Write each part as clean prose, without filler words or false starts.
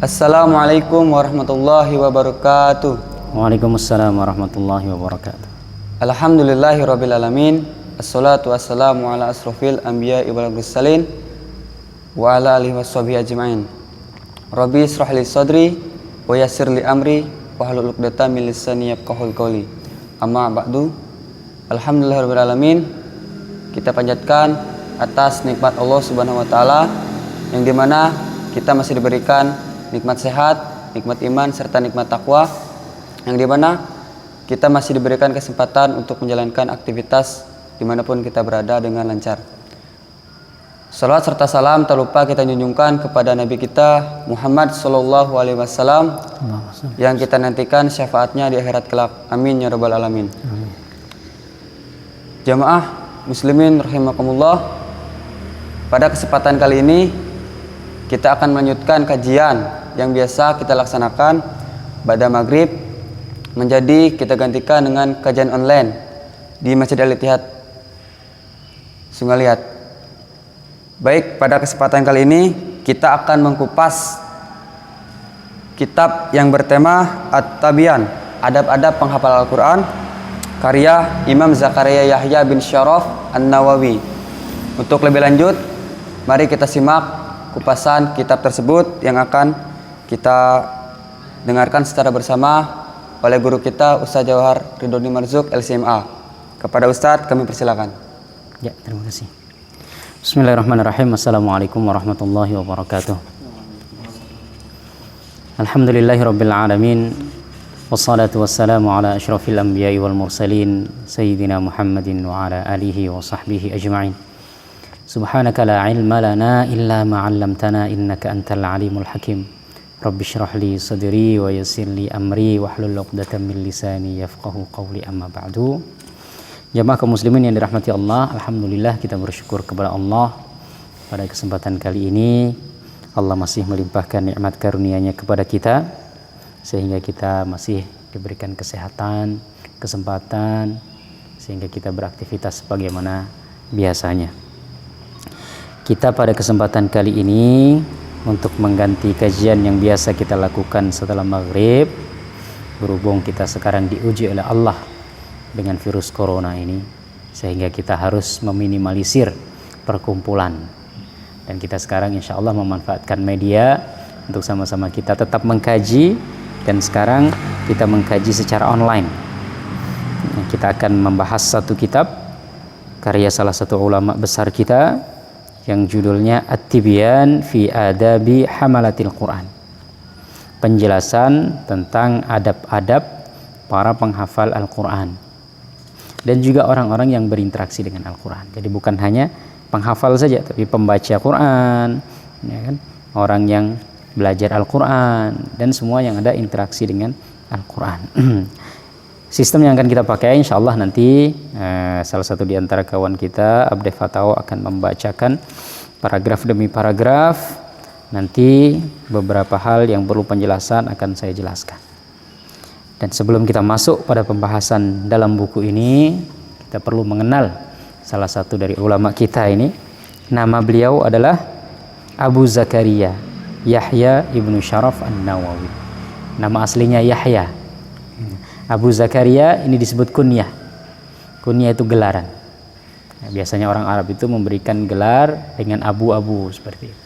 Assalamualaikum warahmatullahi wabarakatuh. Waalaikumsalam warahmatullahi wabarakatuh. Alhamdulillahirabbil alamin. Assalatu wassalamu ala asrofil anbiya'i wal mursalin wa ala alihi washabihi ajmain. Rabbi israh li sadri wa yassir li amri wahlul 'uqdatam min lisani yafqahul qawli. Amma ba'du. Alhamdulillahirabbil alamin. Kita panjatkan atas nikmat Allah Subhanahu wa taala yang dimana kita masih diberikan nikmat sehat, nikmat iman serta nikmat takwa, yang dimana kita masih diberikan kesempatan untuk menjalankan aktivitas dimanapun kita berada dengan lancar. Salawat serta salam tak lupa kita junjungkan kepada Nabi kita Muhammad Sallallahu Alaihi Wasallam yang kita nantikan syafaatnya di akhirat kelak. Amin ya rabbal alamin. Jamaah muslimin rahimakumullah, pada kesempatan kali ini kita akan melanjutkan kajian yang biasa kita laksanakan pada maghrib, menjadi kita gantikan dengan kajian online di Masjid Al-Ittihad Sungai Liat. Baik, pada kesempatan kali ini kita akan mengkupas kitab yang bertema At-Tabyan, Adab-adab penghafal Al-Quran, karya Imam Zakaria Yahya bin Syaraf An-Nawawi. Untuk lebih lanjut, mari kita simak kupasan kitab tersebut yang akan kita dengarkan secara bersama oleh guru kita Ustaz Jawahar Ridhoni Marzuk LCMA. Kepada Ustaz kami persilakan. Ya, terima kasih. Bismillahirrahmanirrahim. Assalamualaikum warahmatullahi wabarakatuh. Alhamdulillahirabbil alamin. Wassalatu wassalamu ala asyrafil anbiya'i wal mursalin sayyidina Muhammadin wa ala alihi wa sahbihi ajma'in. Subhanaka la ilma lana illa ma 'allamtana innaka antal alimul hakim. Rabbi shrah li sadri wa yassir li amri wahlul 'uqdatam min lisani yafqahu qawli, amma ba'du. Jamaah kaum muslimin yang dirahmati Allah, alhamdulillah kita bersyukur kepada Allah pada kesempatan kali ini Allah masih melimpahkan nikmat karunia-Nya kepada kita sehingga kita masih diberikan kesehatan, kesempatan sehingga kita beraktivitas sebagaimana biasanya. Kita pada kesempatan kali ini untuk mengganti kajian yang biasa kita lakukan setelah maghrib, berhubung kita sekarang diuji oleh Allah dengan virus corona ini, sehingga kita harus meminimalisir perkumpulan, dan kita sekarang insya Allah memanfaatkan media untuk sama-sama kita tetap mengkaji, dan sekarang kita mengkaji secara online. Kita akan membahas satu kitab karya salah satu ulama besar kita yang judulnya At-Tibyan fi Adabi Hamalatil Quran. Penjelasan tentang adab-adab para penghafal Al-Quran dan juga orang-orang yang berinteraksi dengan Al-Quran. Jadi bukan hanya penghafal saja, tapi pembaca Quran, ya kan? Orang yang belajar Al-Quran dan semua yang ada interaksi dengan Al-Quran. Sistem yang akan kita pakai insya Allah nanti salah satu di antara kawan kita Abdul Fatawa akan membacakan paragraf demi paragraf. Nanti beberapa hal yang perlu penjelasan akan saya jelaskan. Dan sebelum kita masuk pada pembahasan dalam buku ini, kita perlu mengenal salah satu dari ulama kita ini. Nama beliau adalah Abu Zakaria Yahya ibnu Syaraf An-Nawawi. Nama aslinya Yahya. Abu Zakaria ini disebut kunyah. Kunyah itu gelaran. Nah, biasanya orang Arab itu memberikan gelar dengan abu-abu seperti itu.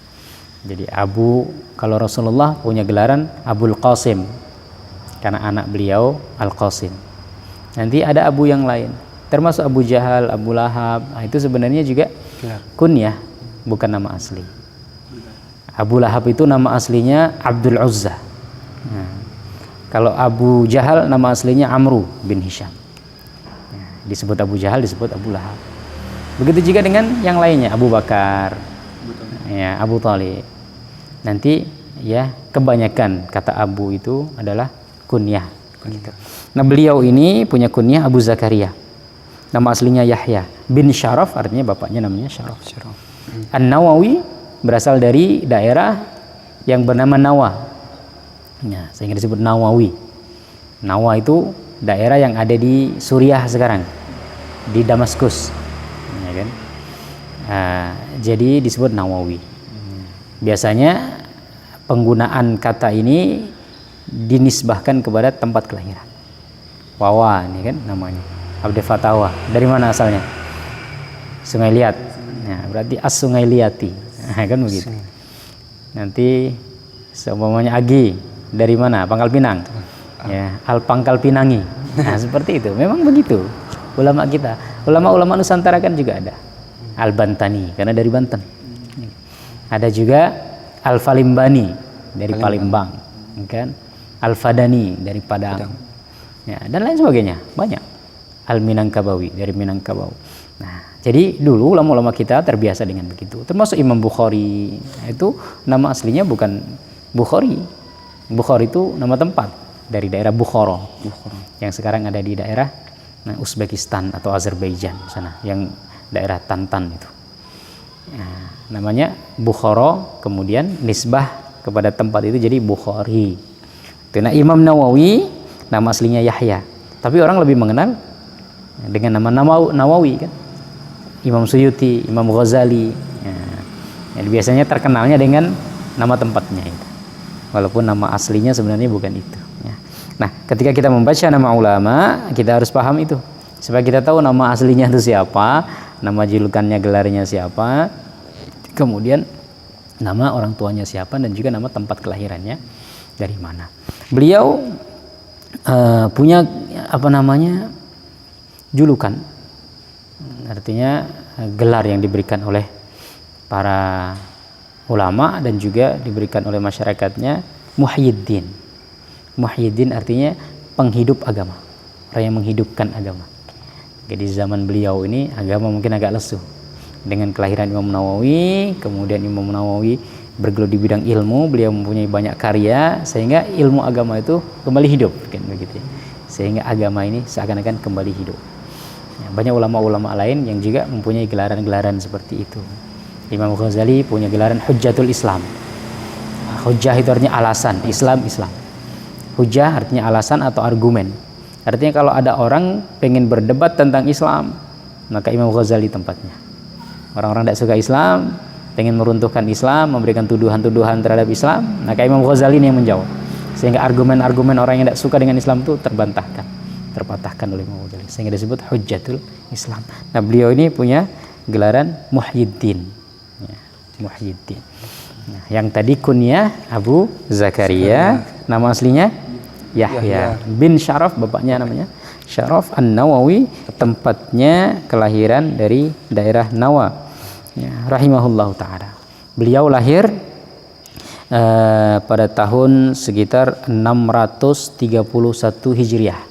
Jadi Abu, kalau Rasulullah punya gelaran Abul Qasim karena anak beliau Al-Qasim. Nanti ada Abu yang lain, termasuk Abu Jahal, Abu Lahab. Nah, itu sebenarnya juga kunyah, bukan nama asli. Abu Lahab itu nama aslinya Abdul Uzza. Nah, kalau Abu Jahal nama aslinya Amru bin Hisham. Nah, disebut Abu Jahal, disebut Abu Lahab. Begitu juga dengan yang lainnya, Abu Bakar, ya, Abu Thalib. Nanti ya kebanyakan kata Abu itu adalah kunyah. Nah, beliau ini punya kunyah Abu Zakaria. Nama aslinya Yahya bin Syaraf, artinya bapaknya namanya Syaraf. An-Nawawi berasal dari daerah yang bernama Nawa. Nah, sehingga disebut Nawawi. Nawa itu daerah yang ada di Suriah sekarang, di Damaskus, ya kan? Jadi disebut Nawawi. Biasanya penggunaan kata ini dinisbahkan kepada tempat kelahiran. Wawa ini kan namanya. Abdul Fatawa. Dari mana asalnya? Sungai Liat. Nah, berarti As-Sungai Liati. Nah, kan begitu. Nanti seumpamanya Agi dari mana? Pangkal Pinang. Ya, Al Pangkal Pinangi. Nah, seperti itu. Memang begitu. Ulama kita, ulama-ulama Nusantara kan juga ada. Al Bantani karena dari Banten. Ada juga Al Falimbani dari Palembang, kan? Al Fadani dari Padang. Ya, dan lain sebagainya, banyak. Al Minangkabawi dari Minangkabau. Nah, jadi dulu ulama-ulama kita terbiasa dengan begitu. Termasuk Imam Bukhari. Itu nama aslinya bukan Bukhari. Bukhari itu nama tempat dari daerah Bukhara. Yang sekarang ada di daerah Uzbekistan atau Azerbaijan sana, yang daerah Tantan itu. Nah, namanya Bukhara, kemudian nisbah kepada tempat itu jadi Bukhari. Nah, Imam Nawawi nama aslinya Yahya, tapi orang lebih mengenal dengan nama Nawawi kan. Imam Suyuti, Imam Ghazali. Ya, biasanya terkenalnya dengan nama tempatnya itu. Walaupun nama aslinya sebenarnya bukan itu. Ya. Nah, ketika kita membaca nama ulama, kita harus paham itu. Supaya kita tahu nama aslinya itu siapa, nama julukannya, gelarnya siapa, kemudian nama orang tuanya siapa, dan juga nama tempat kelahirannya dari mana. Beliau punya julukan, artinya gelar yang diberikan oleh para ulama dan juga diberikan oleh masyarakatnya, Muhyiddin. Muhyiddin artinya penghidup agama, orang yang menghidupkan agama. Jadi zaman beliau ini agama mungkin agak lesu. Dengan kelahiran Imam Nawawi, kemudian Imam Nawawi bergelut di bidang ilmu, beliau mempunyai banyak karya sehingga ilmu agama itu kembali hidup kan begitu. Sehingga agama ini seakan-akan kembali hidup. Ya, banyak ulama-ulama lain yang juga mempunyai gelaran-gelaran seperti itu. Imam Ghazali punya gelaran Hujjatul Islam. Hujjah itu artinya alasan, Islam. Hujjah artinya alasan atau argumen. Artinya kalau ada orang pengen berdebat tentang Islam, maka Imam Ghazali tempatnya. Orang-orang tidak suka Islam, pengen meruntuhkan Islam, memberikan tuduhan-tuduhan terhadap Islam, maka Imam Ghazali ini yang menjawab. Sehingga argumen-argumen orang yang tidak suka dengan Islam itu terpatahkan oleh Imam Ghazali. Sehingga disebut Hujjatul Islam. Nah, beliau ini punya gelaran Muhyiddin. Ya, Muhyiddin. Nah, yang tadi kunyah Abu Zakaria, nama aslinya Yahya bin Syaraf, bapaknya namanya Syaraf An-Nawawi, tempatnya kelahiran dari daerah Nawa. Ya, rahimahullahu ta'ala. Beliau lahir pada tahun sekitar 631 Hijriah.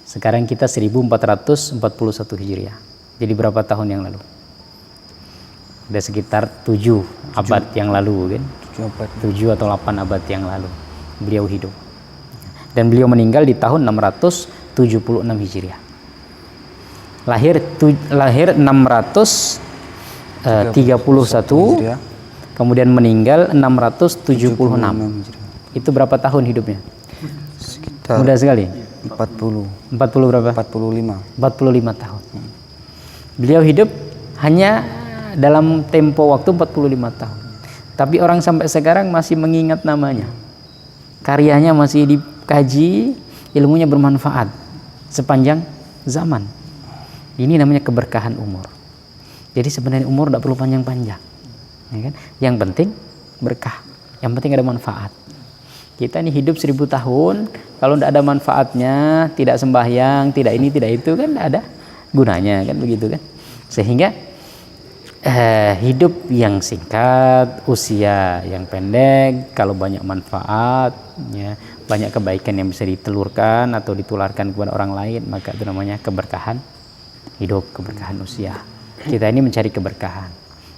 Sekarang kita 1441 Hijriah. Jadi berapa tahun yang lalu? Ada sekitar 7 abad yang lalu kan? 7 atau 8 abad yang lalu beliau hidup. Dan beliau meninggal di tahun 676 Hijriah. Lahir 631, kemudian meninggal 676. Itu berapa tahun hidupnya? Sekitar mudah sekali. 40 berapa? 45 tahun. Beliau hidup hanya dalam tempo waktu 45 tahun. Tapi orang sampai sekarang masih mengingat namanya. Karyanya masih dikaji, ilmunya bermanfaat sepanjang zaman. Ini namanya keberkahan umur. Jadi sebenarnya umur tidak perlu panjang-panjang, ya kan? Yang penting berkah, yang penting ada manfaat. Kita ini hidup 1000 tahun, kalau tidak ada manfaatnya, tidak sembahyang, tidak ini, tidak itu, kan tidak ada gunanya, kan begitu kan? Sehingga hidup yang singkat, usia yang pendek, kalau banyak manfaat, ya, banyak kebaikan yang bisa ditelurkan atau ditularkan kepada orang lain, maka itu namanya keberkahan hidup, keberkahan usia. Kita ini mencari keberkahan,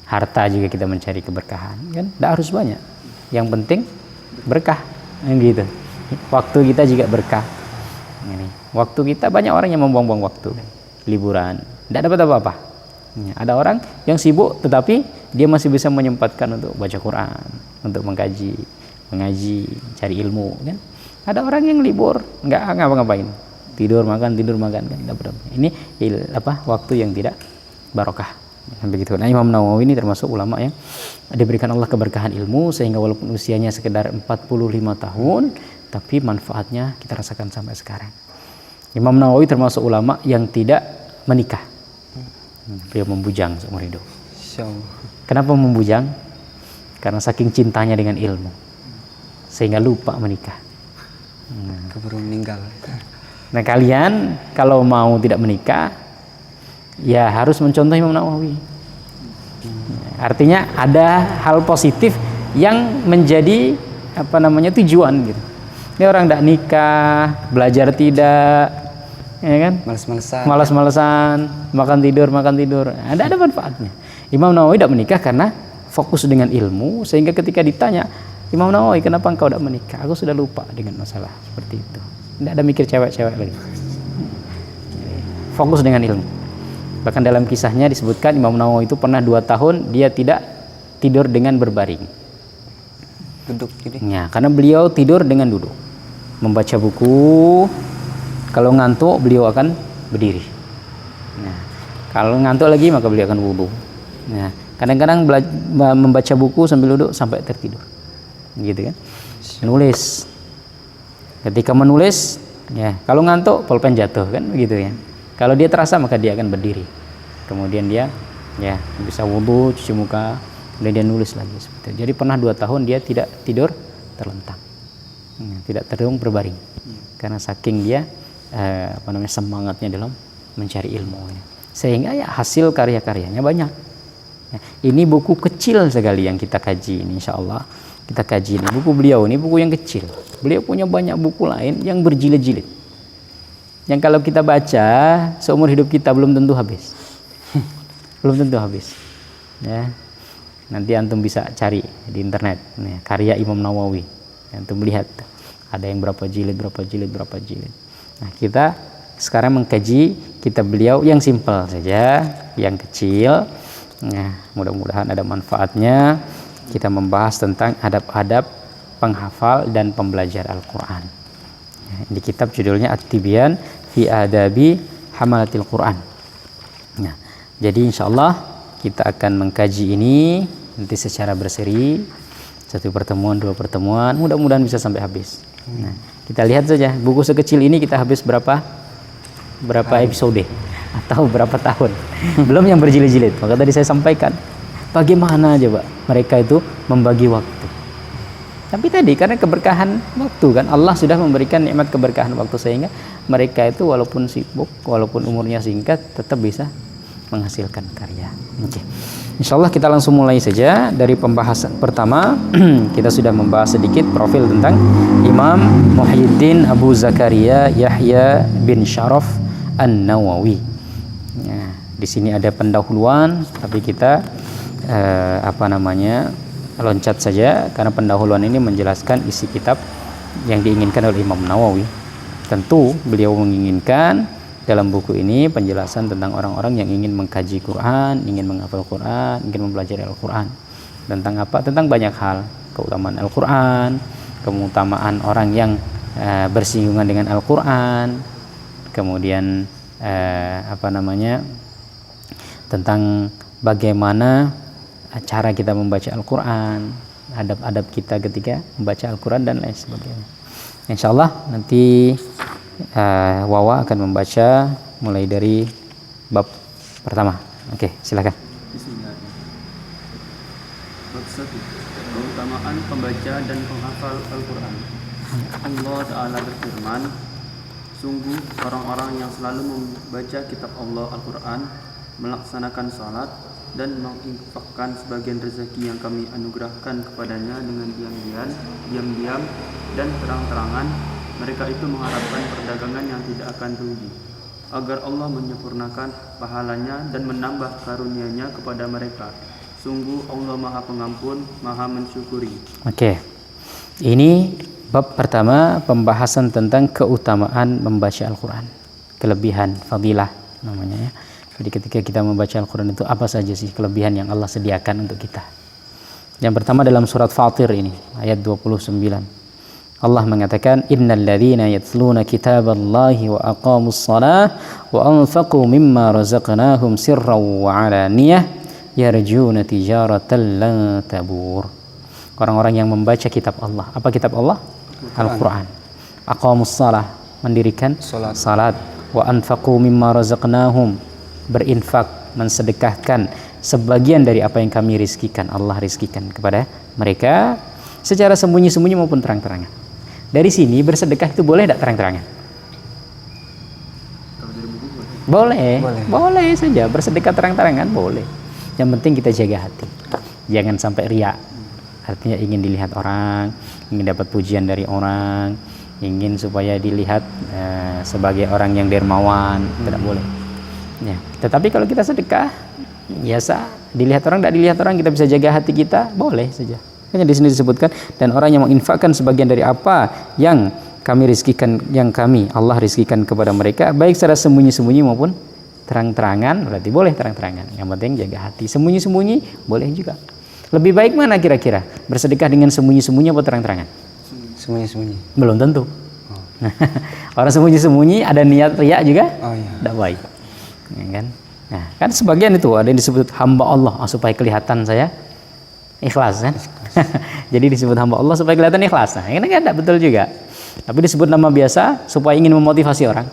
harta juga kita mencari keberkahan, kan? Tidak harus banyak, yang penting berkah, gitu. Waktu kita juga berkah. Ini waktu kita, banyak orang yang membuang-buang waktu, liburan, tidak dapat apa-apa. Ya, ada orang yang sibuk tetapi dia masih bisa menyempatkan untuk baca Quran, untuk mengaji, cari ilmu, kan? Ada orang yang libur, nggak ngapa-ngapain, tidur makan kan, dapat. Ini waktu yang tidak barokah, Begitu. Nah, Imam Nawawi ini termasuk ulama yang diberikan Allah keberkahan ilmu sehingga walaupun usianya sekedar 45 tahun tapi manfaatnya kita rasakan sampai sekarang. Imam Nawawi termasuk ulama yang tidak menikah. Beliau membujang seumur hidup. Kenapa membujang? Karena saking cintanya dengan ilmu sehingga lupa menikah. Keburu meninggal. Nah, kalian kalau mau tidak menikah ya harus mencontoh Imam Nawawi. Artinya ada hal positif yang menjadi tujuan gitu. Ini orang tidak nikah, belajar tidak, ya kan? Malas-malesan, makan tidur. Ada manfaatnya. Imam Nawawi tidak menikah karena fokus dengan ilmu sehingga ketika ditanya, Imam Nawawi, kenapa engkau tidak menikah? Aku sudah lupa dengan masalah seperti itu. Tidak ada mikir cewek-cewek lagi. Fokus dengan ilmu. Bahkan dalam kisahnya disebutkan Imam Nawawi itu pernah 2 tahun dia tidak tidur dengan berbaring. Duduk gini. Ya, karena beliau tidur dengan duduk. Membaca buku, kalau ngantuk beliau akan berdiri. Nah, kalau ngantuk lagi maka beliau akan wudu. Nah, kadang-kadang membaca buku sambil duduk sampai tertidur. Gitu kan? Menulis. Ketika menulis, ya, kalau ngantuk pulpen jatuh kan begitu ya. Kalau dia terasa maka dia akan berdiri. Kemudian dia ya bisa wudu, cuci muka, kemudian dia nulis lagi seperti itu. Jadi pernah 2 tahun dia tidak tidur terlentang. Tidak tidur berbaring. Karena saking dia semangatnya dalam mencari ilmu. Sehingga ya hasil karya-karyanya banyak. Ya, ini buku kecil sekali yang kita kaji ini insyaallah. Kita kaji ini buku beliau, ini buku yang kecil. Beliau punya banyak buku lain yang berjilid-jilid. Yang kalau kita baca seumur hidup kita belum tentu habis. Belum tentu habis. Ya. Nanti antum bisa cari di internet nih, karya Imam Nawawi. Antum lihat ada yang berapa jilid. Nah, kita sekarang mengkaji kitab beliau yang simpel saja, yang kecil. Nah, mudah-mudahan ada manfaatnya. Kita membahas tentang adab-adab penghafal dan pembelajar Al-Qur'an. Di kitab judulnya At-Tibyan fi Adabi Hamalatil Quran. Nah, jadi insyaallah kita akan mengkaji ini nanti secara berseri, 1 pertemuan, 2 pertemuan, mudah-mudahan bisa sampai habis. Nah, kita lihat saja buku sekecil ini kita habis berapa episode atau berapa tahun. Belum yang berjilid-jilid. Maka tadi saya sampaikan bagaimana coba mereka itu membagi waktu. Tapi tadi karena keberkahan waktu kan, Allah sudah memberikan nikmat keberkahan waktu sehingga mereka itu walaupun sibuk, walaupun umurnya singkat tetap bisa menghasilkan karya. Oke. Insyaallah kita langsung mulai saja dari pembahasan pertama. Kita sudah membahas sedikit profil tentang Imam Muhyiddin Abu Zakaria Yahya bin Syaraf An-Nawawi. Nah, di sini ada pendahuluan tapi kita loncat saja karena pendahuluan ini menjelaskan isi kitab yang diinginkan oleh Imam Nawawi. Tentu beliau menginginkan dalam buku ini penjelasan tentang orang-orang yang ingin mengkaji Quran, ingin menghafal Quran, ingin mempelajari Al-Quran. Tentang apa? Tentang banyak hal. Keutamaan Al-Quran, keutamaan orang yang bersinggungan dengan Al-Quran, kemudian tentang bagaimana cara kita membaca Al-Quran, adab-adab kita ketika membaca Al-Quran dan lain sebagainya. Insyaallah nanti Wawa akan membaca mulai dari bab pertama. Oke, silakan. Bab 1. Keutamaan pembaca dan penghafal Al-Quran. Allah Ta'ala berfirman, sungguh orang-orang yang selalu membaca kitab Allah Al-Quran, melaksanakan salat dan menginfakkan sebagian rezeki yang kami anugerahkan kepadanya dengan diam-diam dan terang-terangan, mereka itu mengharapkan perdagangan yang tidak akan rugi, agar Allah menyempurnakan pahalanya dan menambah karunia-Nya kepada mereka. Sungguh Allah Maha Pengampun, Maha Mensyukuri. Oke. Ini bab pertama, pembahasan tentang keutamaan membaca Al-Quran, kelebihan, fadilah namanya ya. Jadi ketika kita membaca Al-Quran itu apa saja sih kelebihan yang Allah sediakan untuk kita. Yang pertama dalam surat Fatir ini ayat 29. Allah mengatakan innal ladzina yatluna kitaballahi wa aqamus shalah wa anfaqu mimma razaqnahum sirran wa alaniyah yarjuna tijaratan lan tabur. Orang-orang yang membaca kitab Allah. Apa kitab Allah? Al-Qur'an. Aqamus shalah, mendirikan salat. Wa anfaqu mimma razaqnahum, berinfak, mensedekahkan sebagian dari apa yang kami rizkikan, Allah rizkikan kepada mereka secara sembunyi-sembunyi maupun terang-terangan. Dari sini bersedekah itu boleh tidak terang-terangan? Boleh saja bersedekah terang-terangan boleh. Yang penting kita jaga hati, jangan sampai riya. Artinya ingin dilihat orang, ingin dapat pujian dari orang, ingin supaya dilihat sebagai orang yang dermawan, tidak boleh. Ya. Tetapi kalau kita sedekah biasa, dilihat orang tidak dilihat orang, kita bisa jaga hati kita, boleh saja. Makanya di sini disebutkan dan orang yang menginfakkan sebagian dari apa yang kami rizkikan, yang kami Allah rizkikan kepada mereka, baik secara sembunyi-sembunyi maupun terang-terangan, berarti boleh terang-terangan. Yang penting jaga hati. Sembunyi-sembunyi boleh juga. Lebih baik mana kira-kira? Bersedekah dengan sembunyi-sembunyi atau terang-terangan? Sembunyi-sembunyi. Belum tentu. Orang sembunyi-sembunyi ada niat riya juga, tidak baik. Ya kan? Nah, kan sebagian itu ada yang disebut hamba Allah, supaya kelihatan saya ikhlas kan? Jadi disebut hamba Allah supaya kelihatan ikhlas. Nah, ini kan tidak betul juga. Tapi disebut nama biasa supaya ingin memotivasi orang.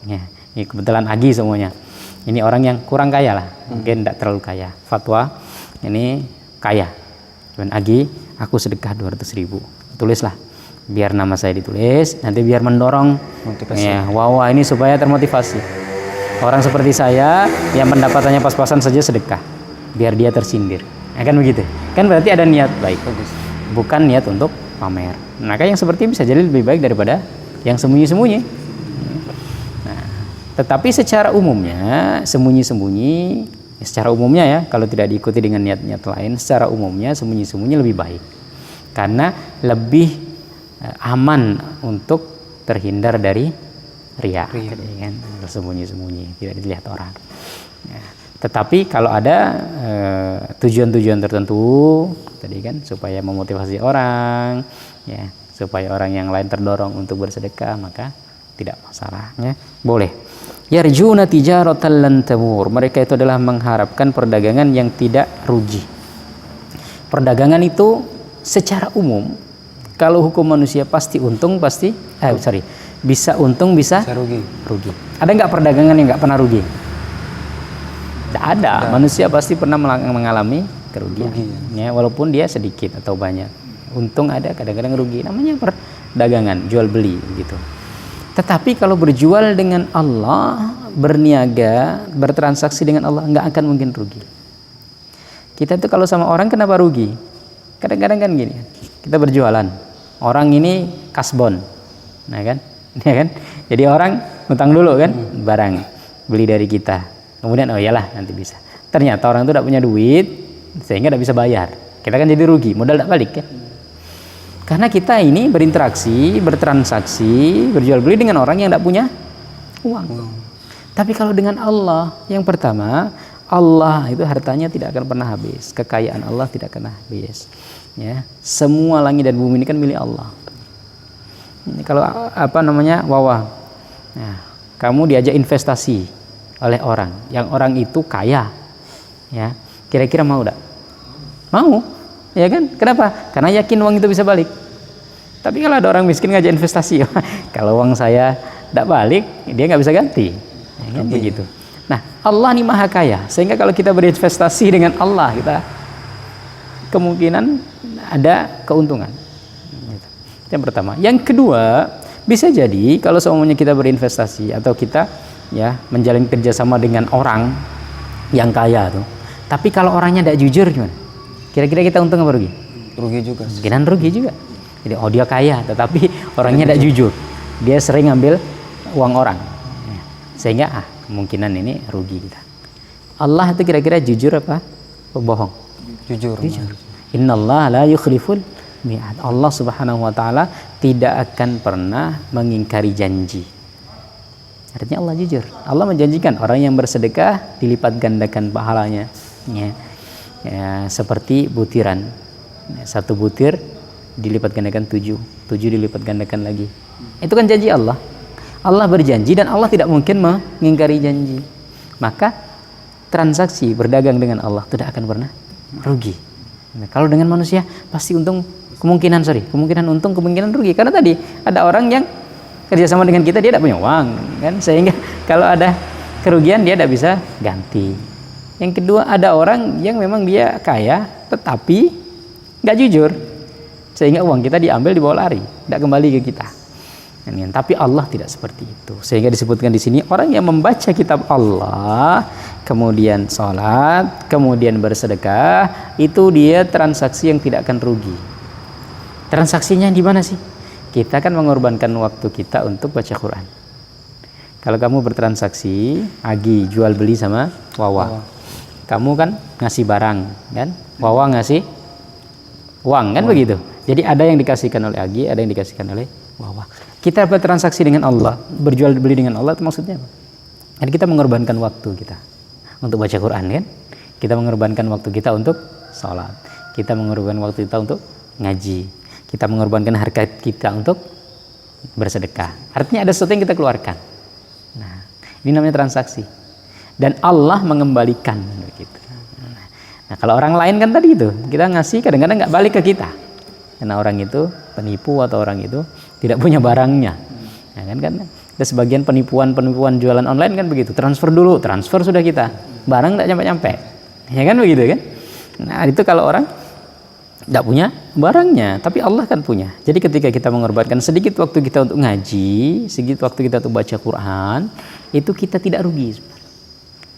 Ya, ini kebetulan Agi semuanya. Ini orang yang kurang kaya lah, mungkin tidak terlalu kaya. Fatwa ini kaya. Cuman Agi, aku sedekah 200.000. Tulislah, biar nama saya ditulis. Nanti biar mendorong. Ya, wah ini supaya termotivasi. Orang seperti saya yang pendapatannya pas-pasan saja sedekah, biar dia tersindir. Ya kan begitu? Kan berarti ada niat baik, bukan niat untuk pamer. Maka yang seperti bisa jadi lebih baik daripada yang sembunyi-sembunyi. Nah, tetapi secara umumnya sembunyi-sembunyi, secara umumnya ya, kalau tidak diikuti dengan niat-niat lain, secara umumnya sembunyi-sembunyi lebih baik, karena lebih aman untuk terhindar dari riya. Kan? Sembunyi-sembunyi, tidak dilihat orang. Ya. Tetapi kalau ada tujuan-tujuan tertentu tadi kan supaya memotivasi orang, ya, supaya orang yang lain terdorong untuk bersedekah, maka tidak masalahnya, boleh. Yarjuna tijaratan lan tabur. Mereka itu adalah mengharapkan perdagangan yang tidak rugi. Perdagangan itu secara umum kalau hukum manusia pasti untung, bisa untung, bisa rugi. Ada nggak perdagangan yang nggak pernah rugi? Tidak ada. Manusia pasti pernah mengalami kerugian. Ya, walaupun dia sedikit atau banyak. Untung ada, kadang-kadang rugi. Namanya perdagangan, jual beli gitu. Tetapi kalau berjual dengan Allah, berniaga, bertransaksi dengan Allah, nggak akan mungkin rugi. Kita tuh kalau sama orang kenapa rugi? Kadang-kadang kan gini, kita berjualan, orang ini kasbon, nah kan, ya kan? Jadi orang ngutang dulu kan, barang beli dari kita, kemudian oh iyalah nanti bisa. Ternyata orang itu tidak punya duit, sehingga tidak bisa bayar. Kita kan jadi rugi, modal tidak balik kan? Karena kita ini berinteraksi, bertransaksi, berjual beli dengan orang yang tidak punya uang. Tapi kalau dengan Allah, yang pertama, Allah itu hartanya tidak akan pernah habis, kekayaan Allah tidak akan habis. Ya, semua langit dan bumi ini kan milik Allah. Ini kalau nah, kamu diajak investasi oleh orang, yang orang itu kaya, ya, kira-kira mau tidak? Mau. Ya kan? Kenapa? Karena yakin uang itu bisa balik. Tapi kalau ada orang miskin ngajak investasi, kalau uang saya tidak balik, dia nggak bisa ganti. Ya kan? Begitu. Nah, Allah ini maha kaya, sehingga kalau kita berinvestasi dengan Allah, kita kemungkinan ada keuntungan. Itu yang pertama. Yang kedua, bisa jadi kalau semuanya kita berinvestasi atau kita ya menjalin kerjasama dengan orang yang kaya tuh, tapi kalau orangnya tidak jujur gimana? Kira-kira kita untung apa rugi? Rugi juga. Mungkinan rugi juga. Jadi dia kaya, tetapi orangnya tidak jujur. Dia sering ngambil uang orang, sehingga kemungkinan ini rugi kita. Allah itu kira-kira jujur apa bohong? Jujur. Innallaha la yukhliful mi'ad. Allah Subhanahu wa taala tidak akan pernah mengingkari janji. Artinya Allah jujur. Allah menjanjikan orang yang bersedekah dilipat gandakan pahalanya. Ya, seperti butiran. Satu butir dilipat gandakan 7 dilipat gandakan lagi. Itu kan janji Allah. Allah berjanji dan Allah tidak mungkin mengingkari janji. Maka transaksi berdagang dengan Allah tidak akan pernah rugi. Nah, kalau dengan manusia pasti untung, kemungkinan untung, kemungkinan rugi. Karena tadi ada orang yang kerjasama dengan kita, dia tidak punya uang, kan? Sehingga kalau ada kerugian dia tidak bisa ganti. Yang kedua, ada orang yang memang dia kaya tetapi nggak jujur, sehingga uang kita dibawa lari, tidak kembali ke kita. Tapi Allah tidak seperti itu. Sehingga disebutkan di sini orang yang membaca kitab Allah, kemudian sholat, kemudian bersedekah, itu dia transaksi yang tidak akan rugi. Transaksinya di mana sih? Kita kan mengorbankan waktu kita untuk baca Quran. Kalau kamu bertransaksi, Agi jual beli sama Wawa, kamu kan ngasih barang, kan? Wawa ngasih uang, kan begitu. Jadi ada yang dikasihkan oleh Agi, ada yang dikasihkan oleh Wawa. Kita bertransaksi dengan Allah, berjual beli dengan Allah, itu maksudnya apa? Jadi kita mengorbankan waktu kita untuk baca Quran, kan? Kita mengorbankan waktu kita untuk sholat, kita mengorbankan waktu kita untuk ngaji, kita mengorbankan harga kita untuk bersedekah. Artinya ada sesuatu yang kita keluarkan. Nah, ini namanya transaksi. Dan Allah mengembalikan begitu. Nah, kalau orang lain kan tadi itu, kita ngasih kadang-kadang nggak balik ke kita. Karena orang itu penipu atau orang itu tidak punya barangnya. Nah, kan ada sebagian penipuan jualan online kan begitu. Transfer sudah kita. Barang nggak nyampe-nyampe. Ya kan begitu kan? Nah, itu kalau orang tidak punya barangnya, tapi Allah kan punya. Jadi ketika kita mengorbankan sedikit waktu kita untuk ngaji, sedikit waktu kita untuk baca Quran, itu kita tidak rugi.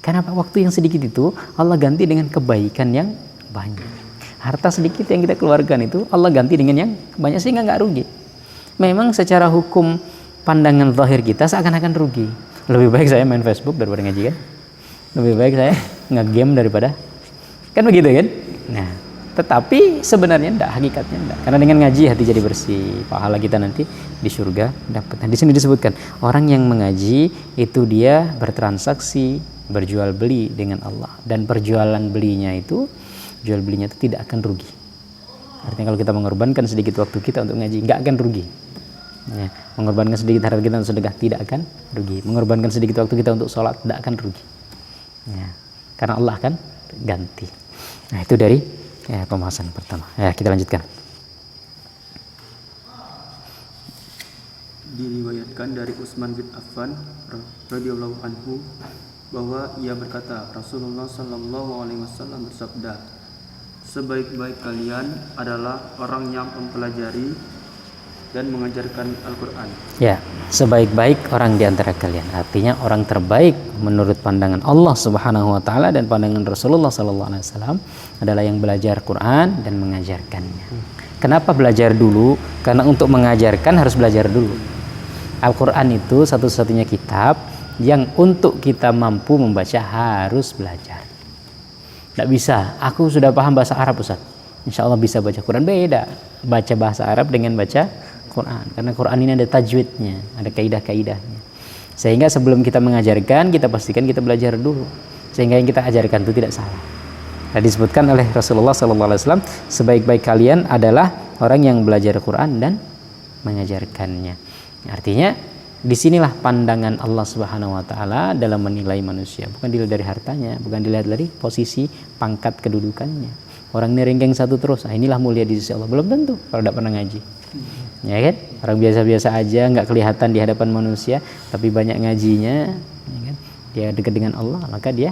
Karena waktu yang sedikit itu Allah ganti dengan kebaikan yang banyak. Harta sedikit yang kita keluarkan itu Allah ganti dengan yang banyak, sehingga nggak rugi. Memang secara hukum pandangan zahir kita seakan-akan rugi. Lebih baik saya main Facebook daripada ngaji, kan? Lebih baik saya nge-game daripada, kan begitu kan? Nah, tetapi sebenarnya enggak, hakikatnya enggak. Karena dengan ngaji hati jadi bersih, pahala kita nanti di surga dapat. Nah, di sini disebutkan orang yang mengaji itu dia bertransaksi, berjual beli dengan Allah, dan perjualan belinya itu, jual belinya itu tidak akan rugi. Artinya kalau kita mengorbankan sedikit waktu kita untuk ngaji, nggak akan rugi. Ya, mengorbankan sedikit harta kita untuk sedekah tidak akan rugi. Mengorbankan sedikit waktu kita untuk sholat tidak akan rugi. Ya, karena Allah akan ganti. Nah, itu dari pembahasan pertama. Ya, kita lanjutkan. Diriwayatkan dari Utsman bin Affan radhiyallahu anhu bahwa ia berkata, Rasulullah sallallahu alaihi wasallam bersabda, sebaik-baik kalian adalah orang yang mempelajari dan mengajarkan Al-Quran. Ya, sebaik-baik orang di antara kalian. Artinya orang terbaik menurut pandangan Allah Subhanahu wa taala dan pandangan Rasulullah sallallahu alaihi wasallam adalah yang belajar Quran dan mengajarkannya. Kenapa belajar dulu? Karena untuk mengajarkan harus belajar dulu. Al-Quran itu satu-satunya kitab yang untuk kita mampu membaca harus belajar. Tidak bisa, aku sudah paham bahasa Arab Ustaz, insya Allah bisa baca Quran. Beda baca bahasa Arab dengan baca Quran, karena Quran ini ada tajwidnya, ada kaidah-kaidahnya. Sehingga sebelum kita mengajarkan, kita pastikan kita belajar dulu, sehingga yang kita ajarkan itu tidak salah. Nah, disebutkan oleh Rasulullah SAW, sebaik-baik kalian adalah orang yang belajar Quran dan mengajarkannya. Artinya disinilah pandangan Allah Subhanahu wa taala dalam menilai manusia, bukan dilihat dari hartanya, bukan dilihat dari posisi pangkat kedudukannya. Orang ngerengkeng satu terus, inilah mulia di sisi Allah. Belum tentu kalau tidak pernah ngaji. Ya kan? Orang biasa-biasa aja, nggak kelihatan di hadapan manusia, tapi banyak ngajinya, ya kan? Dia dekat dengan Allah, maka dia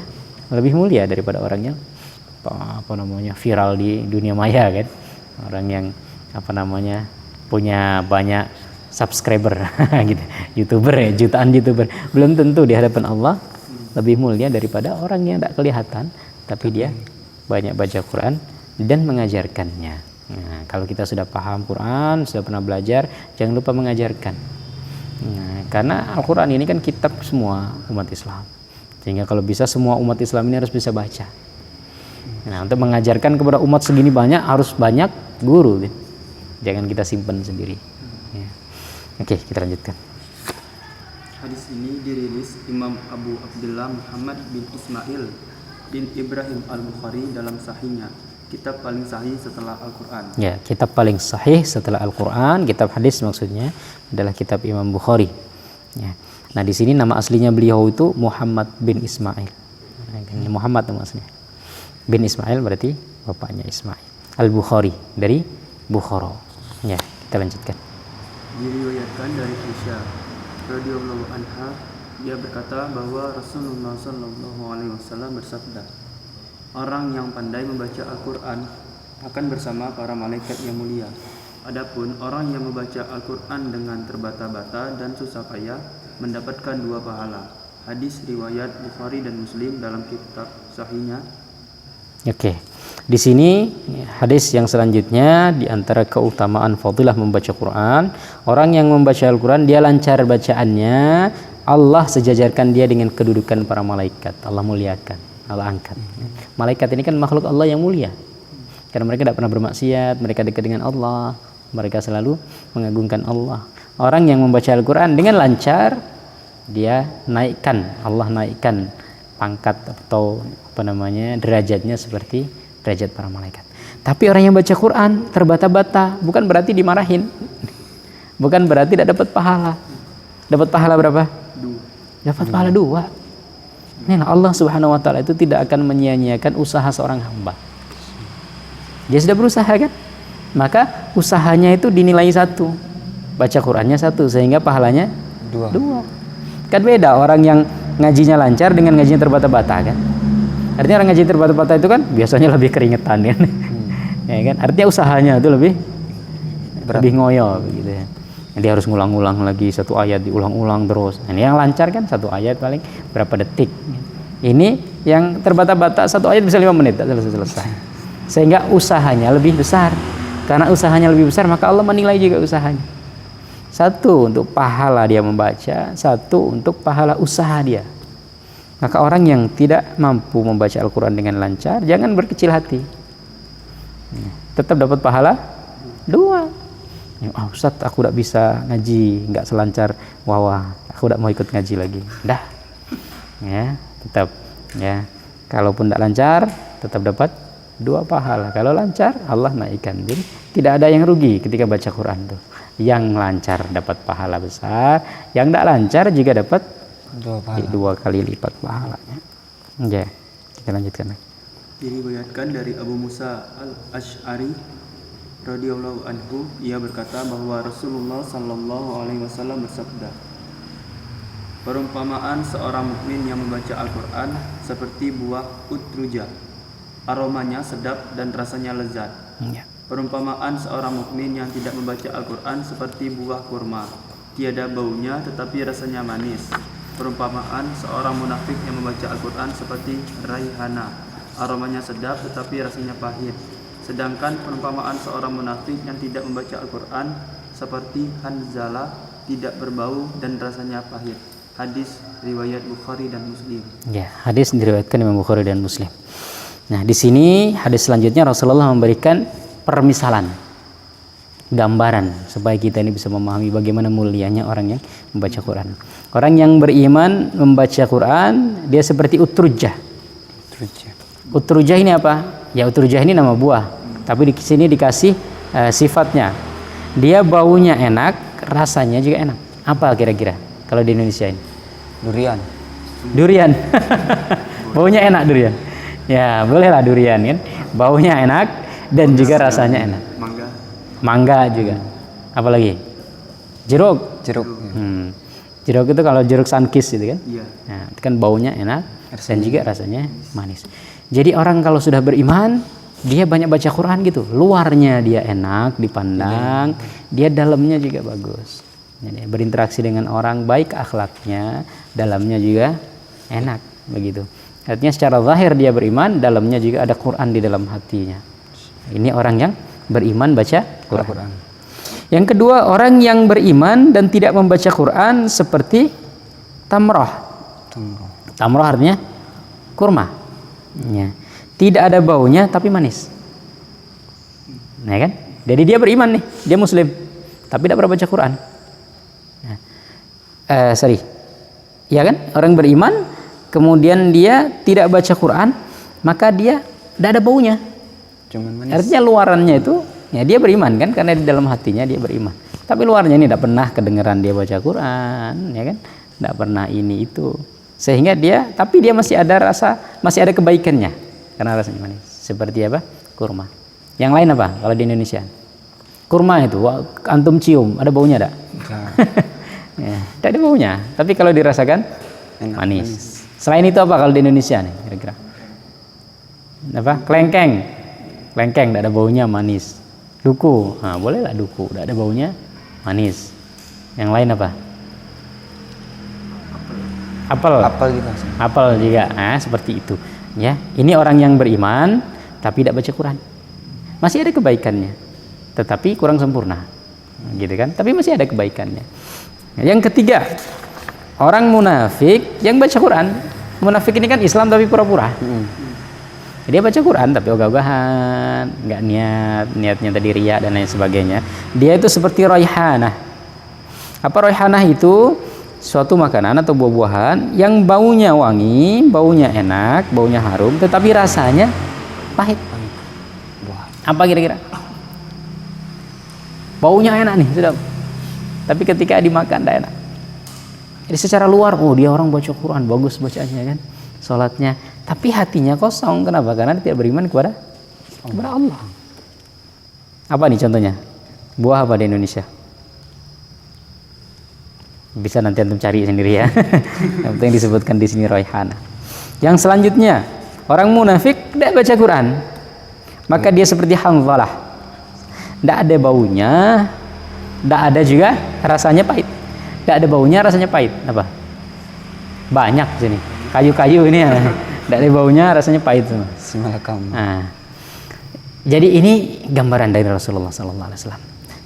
lebih mulia daripada orang yang viral di dunia maya, kan? Orang yang punya banyak subscriber gitu, YouTuber ya, jutaan YouTuber. Belum tentu di hadapan Allah lebih mulia daripada orang yang tidak kelihatan tapi dia banyak baca Quran dan mengajarkannya. Nah, kalau kita sudah paham Quran, sudah pernah belajar, jangan lupa mengajarkan. Nah, karena Al-Quran ini kan kitab semua umat Islam, sehingga kalau bisa semua umat Islam ini harus bisa baca. Nah, untuk mengajarkan kepada umat segini banyak harus banyak guru, gitu. Jangan kita simpan sendiri. Ya. Oke, kita lanjutkan. Hadis ini dirilis Imam Abu Abdullah Muhammad bin Ismail bin Ibrahim Al-Bukhari dalam sahihnya kitab paling sahih setelah Al-Quran. Ya, kitab paling sahih setelah Al-Quran, kitab hadis maksudnya adalah kitab Imam Bukhari. Ya. Nah di sini nama aslinya beliau itu Muhammad bin Ismail. Muhammad nama aslinya. Bin Ismail berarti bapaknya Ismail. Al-Bukhari dari Bukhara. Ya, kita lanjutkan. Diriwayatkan dari Aisyah radhiyallahu anha, dia berkata bahwa Rasulullah Shallallahu Alaihi Wasallam bersabda, orang yang pandai membaca Al-Quran akan bersama para malaikat yang mulia. Adapun orang yang membaca Al-Quran dengan terbata-bata dan susah payah mendapatkan 2 pahala. Hadis riwayat Bukhari dan Muslim dalam kitab sahihnya. Oke. Di sini hadis yang selanjutnya di antara keutamaan fadilah membaca Quran, orang yang membaca Al-Quran dia lancar bacaannya, Allah sejajarkan dia dengan kedudukan para malaikat. Allah muliakan, Allah angkat. Malaikat ini kan makhluk Allah yang mulia. Karena mereka tidak pernah bermaksiat, mereka dekat dengan Allah, mereka selalu mengagungkan Allah. Orang yang membaca Al-Quran dengan lancar, dia Allah naikkan pangkat atau derajatnya seperti derajat para malaikat. Tapi orang yang baca Quran terbata-bata, bukan berarti dimarahin, bukan berarti tidak dapat pahala. Dapat pahala berapa? 2. Dapat pahala 2. Nah, Allah Subhanahu Wa Taala itu tidak akan menyia-nyiakan usaha seorang hamba. Dia sudah berusaha kan, maka usahanya itu dinilai 1, baca Qurannya 1, sehingga pahalanya 2. Kan beda orang yang ngajinya lancar dengan ngajinya terbata-bata kan. Artinya orang ngaji terbata-bata itu kan biasanya lebih keringetan kan. Ya kan? Artinya usahanya itu lebih ngoyo begitu ya. Dia harus ngulang-ulang lagi satu ayat, diulang-ulang terus. Nah, ini yang lancar kan 1 ayat paling berapa detik. Ini yang terbata-bata 1 ayat bisa 5 menit selesai. Sehingga usahanya lebih besar. Karena usahanya lebih besar maka Allah menilai juga usahanya. 1 untuk pahala dia membaca, 1 untuk pahala usaha dia. Maka orang yang tidak mampu membaca Al-Quran dengan lancar, jangan berkecil hati. Tetap dapat pahala 2. Ustadz, aku tidak bisa ngaji, nggak selancar Wawa. Aku tidak mau ikut ngaji lagi. Dah, ya, tetap. Ya, kalaupun tidak lancar, tetap dapat 2 pahala. Kalau lancar, Allah naikkan. Jadi tidak ada yang rugi ketika baca Quran tuh. Yang lancar dapat pahala besar, yang tidak lancar juga dapat 2 kali lipat pahalanya. Ya, kita lanjutkan. Diriwayatkan dari Abu Musa al-Asy'ari radhiyallahu anhu, ia berkata bahwa Rasulullah Shallallahu Alaihi Wasallam bersabda, perumpamaan seorang mukmin yang membaca Al-Quran seperti buah utrujah, aromanya sedap dan rasanya lezat. Ya. Perumpamaan seorang mukmin yang tidak membaca Al-Quran seperti buah kurma, tiada baunya tetapi rasanya manis. Perumpamaan seorang munafik yang membaca Al-Quran seperti raihana, aromanya sedap tetapi rasanya pahit. Sedangkan perumpamaan seorang munafik yang tidak membaca Al-Quran seperti hanzalah, tidak berbau dan rasanya pahit. Hadis riwayat Bukhari dan Muslim. Ya, hadis diriwayatkan Imam Bukhari dan Muslim. Nah, di sini hadis selanjutnya Rasulullah memberikan permisalan, gambaran supaya kita ini bisa memahami bagaimana mulianya orang yang membaca Quran. Orang yang beriman membaca Quran, dia seperti utrujah. Utrujah ini apa? Ya, utrujah ini nama buah, tapi di sini dikasih sifatnya. Dia baunya enak, rasanya juga enak. Apa kira-kira kalau di Indonesia ini? Durian. Baunya enak durian. Ya, bolehlah durian kan. Baunya enak dan juga rasanya enak. Mangga juga. Apalagi? Jeruk. Jeruk itu kalau jeruk sunkist gitu kan. Iya. Nah, itu kan baunya enak dan juga rasanya manis. Jadi orang kalau sudah beriman, dia banyak baca Quran gitu. Luarnya dia enak dipandang, dia dalamnya juga bagus. Jadi berinteraksi dengan orang baik akhlaknya, dalamnya juga enak begitu. Artinya secara zahir dia beriman, dalamnya juga ada Quran di dalam hatinya. Ini orang yang beriman baca Quran. Yang kedua, orang yang beriman dan tidak membaca Quran seperti tamroh. Tamroh artinya kurma. Ya. Tidak ada baunya tapi manis. Nah kan? Jadi dia beriman nih, dia muslim, tapi tidak pernah baca Quran. Ya kan? Orang beriman, kemudian dia tidak baca Quran, maka dia tidak ada baunya. Cuman manis. Artinya luarannya itu ya dia beriman kan, karena di dalam hatinya dia beriman. Tapi luarnya ini tidak pernah kedengeran dia baca Quran, ya kan? Tidak pernah ini itu. Sehingga dia, tapi dia masih ada rasa, masih ada kebaikannya karena rasanya manis. Seperti apa? Kurma. Yang lain apa? Kalau di Indonesia, kurma itu antum cium, ada baunya tidak? Ya, tidak ada baunya. Tapi kalau dirasakan Enak, manis. Selain itu apa kalau di Indonesia nih kira-kira? Apa? Kelengkeng. Kelengkeng tidak ada baunya, manis. Duku, nah, bolehlah duku, tidak ada baunya, manis. Yang lain apa? Apel. Apel gitu. Apel juga, nah, seperti itu. Ya, ini orang yang beriman tapi tidak baca Quran. Masih ada kebaikannya, tetapi kurang sempurna, gitu kan? Tapi masih ada kebaikannya. Yang ketiga, orang munafik yang baca Quran. Munafik ini kan Islam tapi pura-pura. Dia baca Quran tapi ogah-ogahan, nggak niatnya tadi riya dan lain sebagainya. Dia itu seperti raihanah. Apa raihanah itu? Suatu makanan atau buah-buahan yang baunya wangi, baunya enak, baunya harum, tetapi rasanya pahit. Apa kira-kira? Baunya enak nih, sudah. Tapi ketika dimakan tidak enak. Jadi secara luar, oh dia orang baca Quran, bagus bacaannya kan, sholatnya. Tapi hatinya kosong. Kenapa? Karena dia tidak beriman kepada Allah. Apa nih contohnya? Buah apa di Indonesia? Bisa nanti antum cari sendiri ya. Yang penting disebutkan di sini raihanah. Yang selanjutnya, orang munafik tidak baca Quran. Maka dia seperti Hanzalah. Tidak ada baunya, tidak ada juga rasanya pahit. Tidak ada baunya, rasanya pahit. Apa? Banyak di sini. Kayu-kayu ini ya. Tidak ada baunya, rasanya pahit semua. Simalakam. Nah, jadi ini gambaran dari Rasulullah SAW.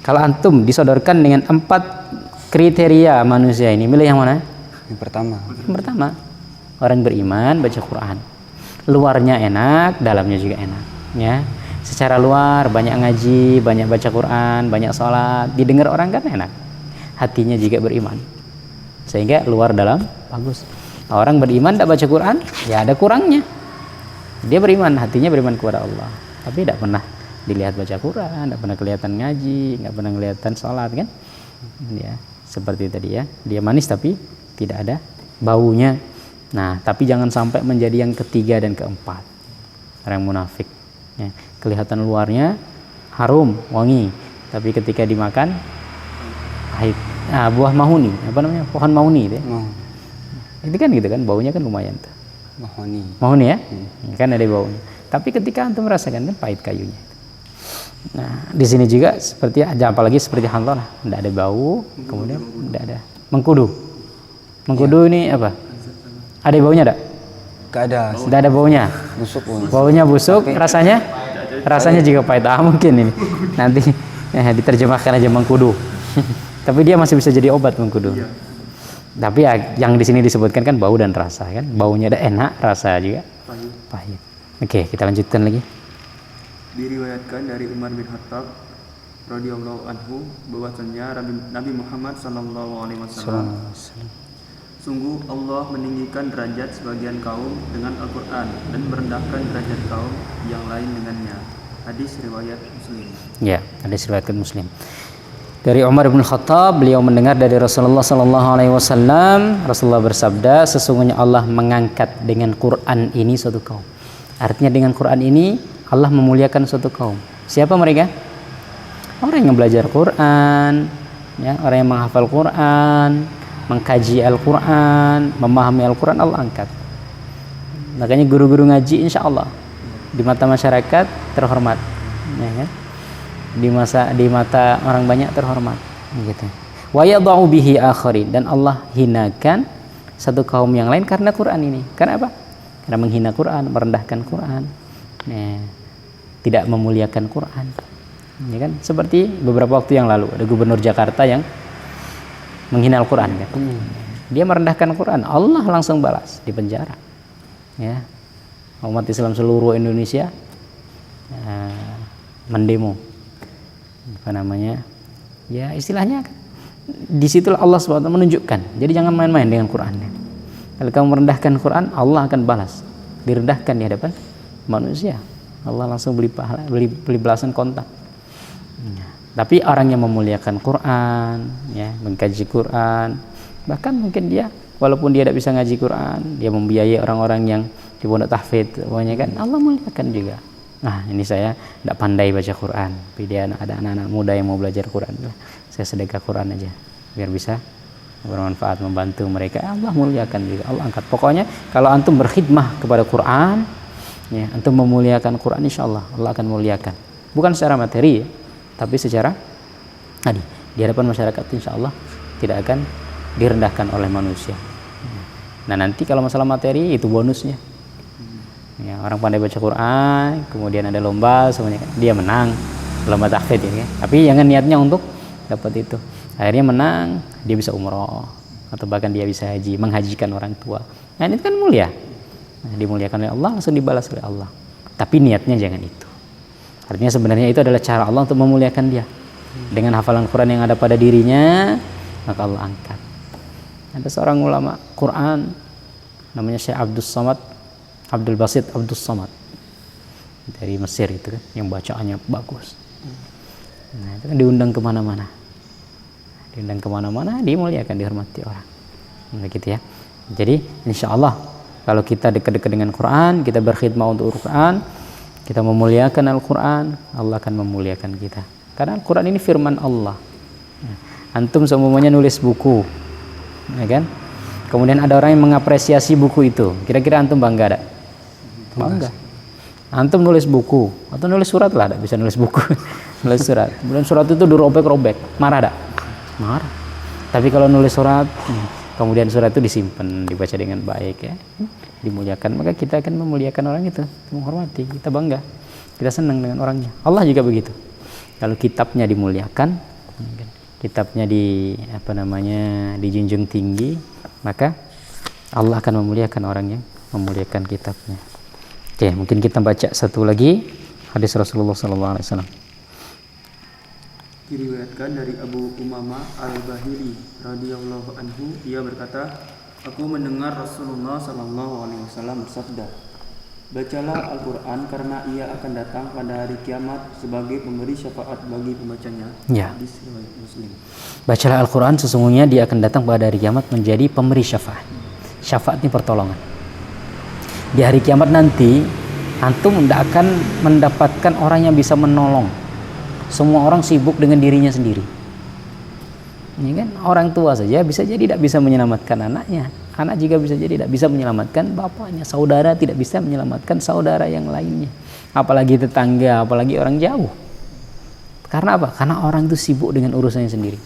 Kalau antum disodorkan dengan 4 kriteria manusia ini, milih yang mana? Yang pertama. Yang pertama, orang beriman baca Quran. Luarnya enak, dalamnya juga enak. Ya, secara luar banyak ngaji, banyak baca Quran, banyak sholat, didengar orang kan enak. Hatinya juga beriman, sehingga luar dalam bagus. Orang beriman tidak baca Quran, ya ada kurangnya. Dia beriman, hatinya beriman kepada Allah, tapi tidak pernah dilihat baca Quran, tidak pernah kelihatan ngaji, nggak pernah kelihatan sholat kan? Ya, seperti tadi ya, dia manis tapi tidak ada baunya. Nah, tapi jangan sampai menjadi yang ketiga dan keempat, orang munafik. Ya, kelihatan luarnya harum, wangi, tapi ketika dimakan pahit. Nah, buah mahuni, apa namanya? Pohon mahuni itu ya. Itu kan gitu kan, baunya kan lumayan tuh. Mahuni ya? Kan ada baunya. Tapi ketika antum merasakan kan pahit kayunya. Nah, di sini juga seperti apalagi seperti Hanzalah, tidak ada bau, kemudian tidak ada mengkudu. Mengkudu ini apa? Ada baunya enggak? Gak ada. Tidak ada baunya. Busuk. Baunya busuk, rasanya juga pahit. Mungkin ini. Nanti diterjemahkan aja mengkudu. Tapi dia masih bisa jadi obat mengkudu. Tapi ya, yang di sini disebutkan kan bau dan rasa kan. Baunya ada enak, rasa juga pahit. Oke, kita lanjutkan lagi. Diriwayatkan dari Umar bin Khattab radhiyallahu anhu bahwasanya Nabi Muhammad sallallahu alaihi wasallam, sungguh Allah meninggikan derajat sebagian kaum dengan Al-Qur'an dan merendahkan derajat kaum yang lain dengannya. Hadis riwayat Muslim. Ya, hadis riwayat Muslim. Dari Umar bin Khattab, beliau mendengar dari Rasulullah sallallahu alaihi wasallam, Rasulullah bersabda, sesungguhnya Allah mengangkat dengan Quran ini suatu kaum. Artinya dengan Quran ini Allah memuliakan suatu kaum. Siapa mereka? Orang yang belajar Quran, ya, orang yang menghafal Quran, mengkaji Al-Quran, memahami Al-Quran, Allah angkat. Makanya guru-guru ngaji insya Allah di mata masyarakat terhormat, ya kan? Di mata orang banyak terhormat, gitu. Wa yadha'u bihi akharin, dan Allah hinakan satu kaum yang lain karena Quran ini. Karena apa? Karena menghina Quran, merendahkan Quran, ya, tidak memuliakan Quran, ya kan? Seperti beberapa waktu yang lalu ada gubernur Jakarta yang menghina Al-Quran kan? Dia merendahkan Quran, Allah langsung balas di penjara. Ya, umat Islam seluruh Indonesia mendemo, apa namanya? Ya istilahnya disitulah Allah SWT menunjukkan. Jadi jangan main-main dengan Qurannya. Kalau kamu merendahkan Quran, Allah akan balas, direndahkan di hadapan manusia. Allah langsung beli pahala, beli belasan kontak. Tapi orang yang memuliakan Quran, ya, mengkaji Quran, bahkan mungkin dia walaupun dia tidak bisa ngaji Quran, dia membiayai orang-orang yang di pondok tahfidz, pokoknya kan Allah muliakan juga. Nah, ini saya tidak pandai baca Quran, tapi dia ada anak-anak muda yang mau belajar Quran, saya sedekah Quran aja, biar bisa bermanfaat membantu mereka. Allah muliakan juga, Allah angkat. Pokoknya kalau antum berkhidmah kepada Quran, ya, antum memuliakan Quran, insya Allah Allah akan muliakan. Bukan secara materi, ya, tapi secara di hadapan masyarakat, insya Allah tidak akan direndahkan oleh manusia. Nah, nanti kalau masalah materi itu bonusnya. Ya, orang pandai baca Quran, kemudian ada lomba, semuanya dia menang lomba tahfidz, ya. Tapi jangan niatnya untuk dapat itu. Akhirnya menang, dia bisa umroh atau bahkan dia bisa haji, menghajikan orang tua. Nah, ini kan mulia. Nah, dimuliakan oleh Allah, langsung dibalas oleh Allah. Tapi niatnya jangan itu. Artinya sebenarnya itu adalah cara Allah untuk memuliakan dia. Dengan hafalan Quran yang ada pada dirinya, maka Allah angkat. Ada seorang ulama Quran namanya Syekh Abdul Basit Abdul Samad dari Mesir itu kan, yang bacaannya bagus. Nah, itu kan diundang kemana-mana, dimuliakan, dihormati orang. Begitu ya. Jadi insya Allah kalau kita dekat-dekat dengan Quran, kita berkhidmat untuk Quran, kita memuliakan Al-Quran, Allah akan memuliakan kita. Karena Al-Quran ini firman Allah. Antum semuanya nulis buku, ya kan? Kemudian ada orang yang mengapresiasi buku itu. Kira-kira antum bangga tak? Bangga. Antum nulis buku atau nulis surat lah, tak bisa nulis buku. Nulis surat. Kemudian surat itu dirobek-robek, marah tak? Marah. Tapi kalau nulis surat, kemudian surat itu disimpan, dibaca dengan baik, ya, dimuliakan, maka kita akan memuliakan orang itu, menghormati, kita bangga, kita senang dengan orangnya. Allah juga begitu. Kalau kitabnya dimuliakan, kitabnya dijunjung tinggi, maka Allah akan memuliakan orang yang memuliakan kitabnya. Oke, mungkin kita baca satu lagi hadis Rasulullah SAW. Diriwayatkan dari Abu Umamah Al-Bahili radhiyallahu anhu, ia berkata, aku mendengar Rasulullah SAW bersabda, bacalah Al-Quran karena ia akan datang pada hari kiamat sebagai pemberi syafaat bagi pembacanya. Ya. Hadis riwayat Muslim. Bacalah Al-Quran, sesungguhnya dia akan datang pada hari kiamat menjadi pemberi syafaat. Syafaat ini pertolongan. Di hari kiamat nanti, antum tidak akan mendapatkan orang yang bisa menolong. Semua orang sibuk dengan dirinya sendiri. Ini kan orang tua saja bisa jadi tidak bisa menyelamatkan anaknya. Anak juga bisa jadi tidak bisa menyelamatkan bapaknya. Saudara tidak bisa menyelamatkan saudara yang lainnya. Apalagi tetangga, apalagi orang jauh. Karena apa? Karena orang itu sibuk dengan urusannya sendiri.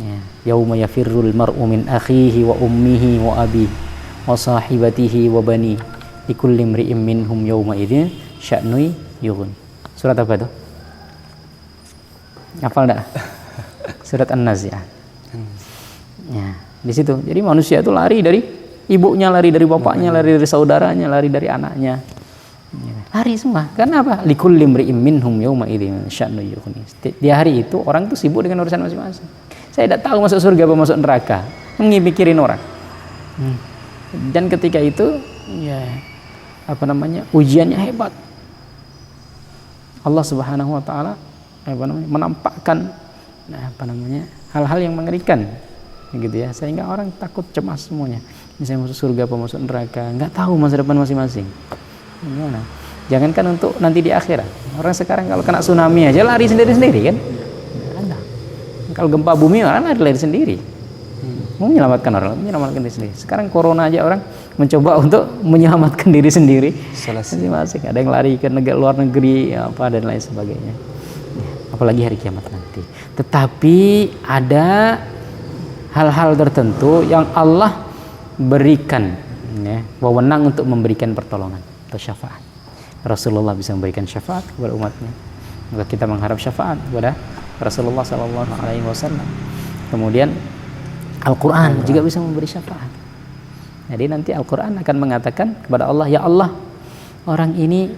Ya. Yauma yafirrul mar'u min akhihi wa ummihi wa abihi wa sahibatihi wa bani likulli imri'in minhum yawma idzin sya'nu yughun. Surat apa itu? Hafal enggak? Surat An-Nazi'at. Ya, di situ. Jadi manusia itu lari dari ibunya, lari dari bapaknya, lari dari saudaranya, lari dari anaknya. Lari semua. Karena apa? Likulli imri'in minhum yawma idzin sya'nu yughun. Di hari itu orang itu sibuk dengan urusan masing-masing. Saya tidak tahu masuk surga apa masuk neraka. Mikirin orang. Dan ketika itu, ya, ujiannya hebat. Allah Subhanahu wa taala menampakkan hal-hal yang mengerikan, gitu ya, sehingga orang takut, cemas semuanya. Misalnya masuk surga apa masuk neraka, nggak tahu masa depan masing-masing. Gimana? Jangankan untuk nanti di akhirat. Orang sekarang kalau kena tsunami aja lari sendiri-sendiri kan? Ada. Kalau gempa bumi orang lari sendiri. Mau menyelamatkan orang, menyelamatkan diri sendiri. Sekarang corona aja orang mencoba untuk menyelamatkan diri sendiri. Masing-masing. Ada yang lari ke luar negeri, apa dan lain sebagainya. Apalagi hari kiamat nanti. Tetapi ada hal-hal tertentu yang Allah berikan, ya, wewenang untuk memberikan pertolongan atau syafaat. Rasulullah bisa memberikan syafaat kepada umatnya. Maka kita mengharap syafaat kepada Rasulullah SAW. Kemudian Al-Quran juga bisa memberi syafaat. Jadi nanti Al-Quran akan mengatakan kepada Allah, ya Allah, orang ini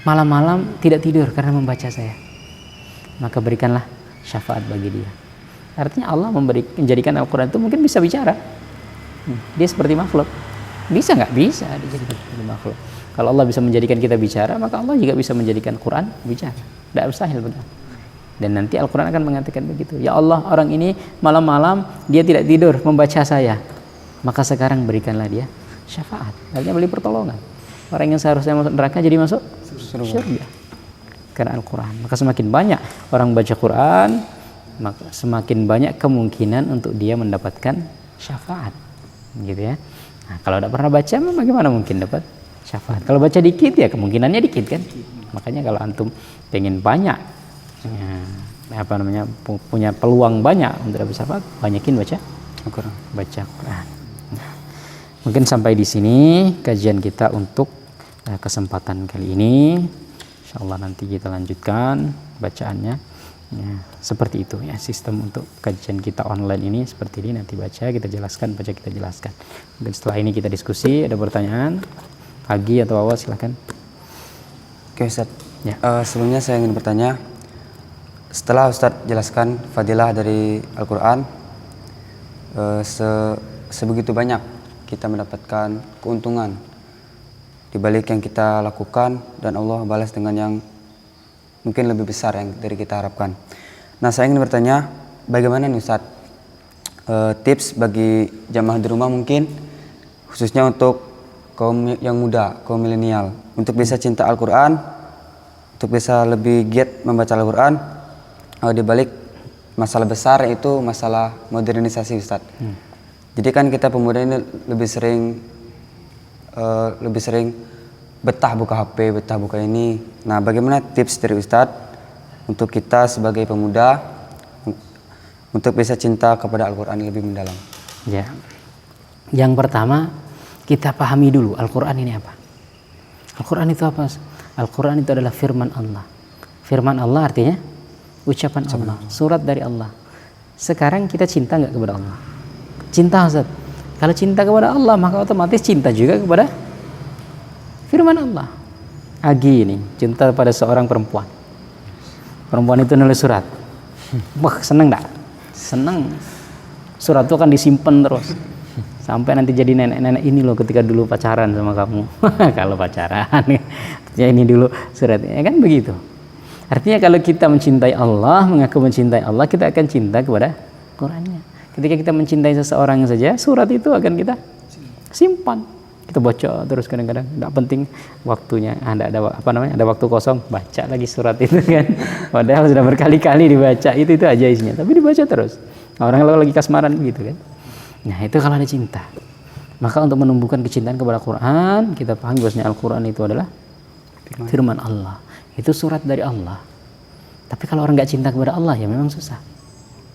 malam-malam tidak tidur karena membaca saya, maka berikanlah syafaat bagi dia. Artinya Allah menjadikan Al-Quran itu mungkin bisa bicara. Dia seperti makhluk. Bisa nggak? Bisa dijadikan seperti makhluk. Kalau Allah bisa menjadikan kita bicara, maka Allah juga bisa menjadikan Quran bicara. Tidak mustahil benar. Dan nanti Al-Quran akan mengatakan begitu. Ya Allah, orang ini malam-malam dia tidak tidur membaca saya, maka sekarang berikanlah dia syafaat. Artinya beli pertolongan. Orang yang seharusnya masuk neraka jadi masuk surga karena Al-Quran. Maka semakin banyak orang baca Quran, maka semakin banyak kemungkinan untuk dia mendapatkan syafaat, gitu ya. Nah, kalau tidak pernah baca, bagaimana mungkin dapat syafaat? Kalau baca dikit ya kemungkinannya dikit kan. Makanya kalau antum pengen banyak, punya peluang banyak untuk dapat syafaat, banyakin baca Al-Quran. Nah, mungkin sampai di sini kajian kita untuk kesempatan kali ini. Insyaallah nanti kita lanjutkan bacaannya. Ya, seperti itu ya sistem untuk kajian kita online ini seperti ini. Nanti baca kita jelaskan, baca kita jelaskan. Dan setelah ini kita diskusi. Ada pertanyaan pagi atau awal silakan. Oke Ustaz. Ya. Sebelumnya saya ingin bertanya, setelah Ustaz jelaskan fadilah dari Al-Quran, sebegitu banyak kita mendapatkan keuntungan di balik yang kita lakukan, dan Allah balas dengan yang mungkin lebih besar yang dari kita harapkan. Nah, saya ingin bertanya, bagaimana nih Ustaz tips bagi jamaah di rumah mungkin, khususnya untuk kaum yang muda, kaum milenial, untuk bisa cinta Al-Quran, untuk bisa lebih giat membaca Al-Quran, di balik masalah besar yaitu masalah modernisasi Ustaz. Jadi kan kita pemuda ini lebih sering betah buka HP, betah buka ini. Nah, bagaimana tips dari Ustadz untuk kita sebagai pemuda untuk bisa cinta kepada Al-Quran lebih mendalam? Ya, yang pertama kita pahami dulu Al-Quran ini apa. Al-Quran itu apa? Al-Quran itu adalah firman Allah. Firman Allah artinya ucapan Allah, surat dari Allah. Sekarang kita cinta nggak kepada Allah? Cinta Ustaz. Kalau cinta kepada Allah, maka otomatis cinta juga kepada firman Allah. Agi ini cinta pada seorang perempuan. Perempuan itu nulis surat. Wah, seneng enggak? Seneng. Surat itu akan disimpan terus sampai nanti jadi nenek-nenek. Ini loh ketika dulu pacaran sama kamu. Kalau pacaran ya ini dulu suratnya, kan begitu. Artinya kalau kita mencintai Allah, mengaku mencintai Allah, kita akan cinta kepada Qurannya. Ketika kita mencintai seseorang saja, surat itu akan kita simpan. Kita baca terus kadang-kadang, tidak penting waktunya. Ada waktu kosong, baca lagi surat itu kan. Padahal sudah berkali-kali dibaca, itu aja isinya. Tapi dibaca terus. Orang lagi kasmaran gitu kan. Nah, itu kalau ada cinta. Maka untuk menumbuhkan kecintaan kepada Quran, kita pahami bahwasanya Al-Quran itu adalah firman Allah. Itu surat dari Allah. Tapi kalau orang nggak cinta kepada Allah, ya memang susah.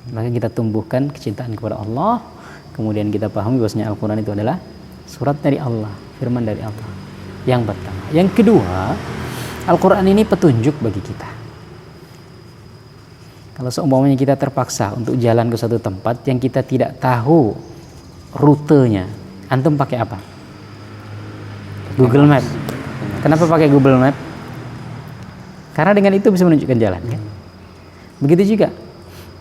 Maka kita tumbuhkan kecintaan kepada Allah, kemudian kita pahami bahwasanya Al-Quran itu adalah surat dari Allah, firman dari Allah. Yang pertama. Yang kedua, Al-Quran ini petunjuk bagi kita. Kalau seumpamanya kita terpaksa untuk jalan ke suatu tempat yang kita tidak tahu rutenya, antum pakai apa? Google Map. Kenapa pakai Google Map? Karena dengan itu bisa menunjukkan jalan kan? Begitu juga.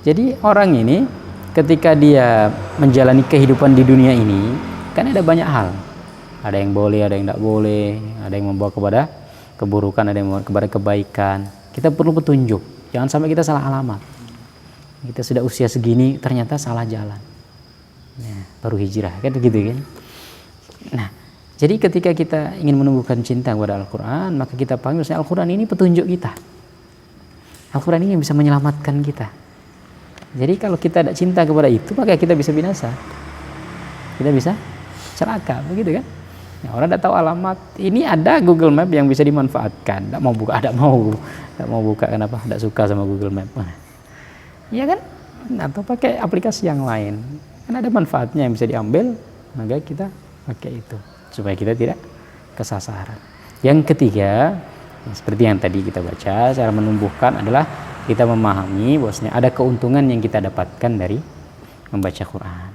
Jadi orang ini ketika dia menjalani kehidupan di dunia ini, kan ada banyak hal. Ada yang boleh, ada yang tidak boleh, ada yang membawa kepada keburukan, ada yang membawa kepada kebaikan. Kita perlu petunjuk. Jangan sampai kita salah alamat. Kita sudah usia segini ternyata salah jalan. Nah, baru hijrah kan begitu kan. Nah, jadi ketika kita ingin menumbuhkan cinta kepada Al-Quran, maka kita pahami bahwa Al-Quran ini petunjuk kita. Al-Quran ini bisa menyelamatkan kita. Jadi kalau kita tidak cinta kepada itu, maka kita bisa binasa. Kita bisa celaka, begitu kan? Ya, orang tidak tahu alamat. Ini ada Google Map yang bisa dimanfaatkan. Tidak mau buka, kenapa? Tidak suka sama Google Map. Iya kan? Atau pakai aplikasi yang lain. Kan ada manfaatnya yang bisa diambil, maka kita pakai itu supaya kita tidak kesasaran. Yang ketiga, seperti yang tadi kita baca, cara menumbuhkan adalah kita memahami bahwasanya ada keuntungan yang kita dapatkan dari membaca Quran.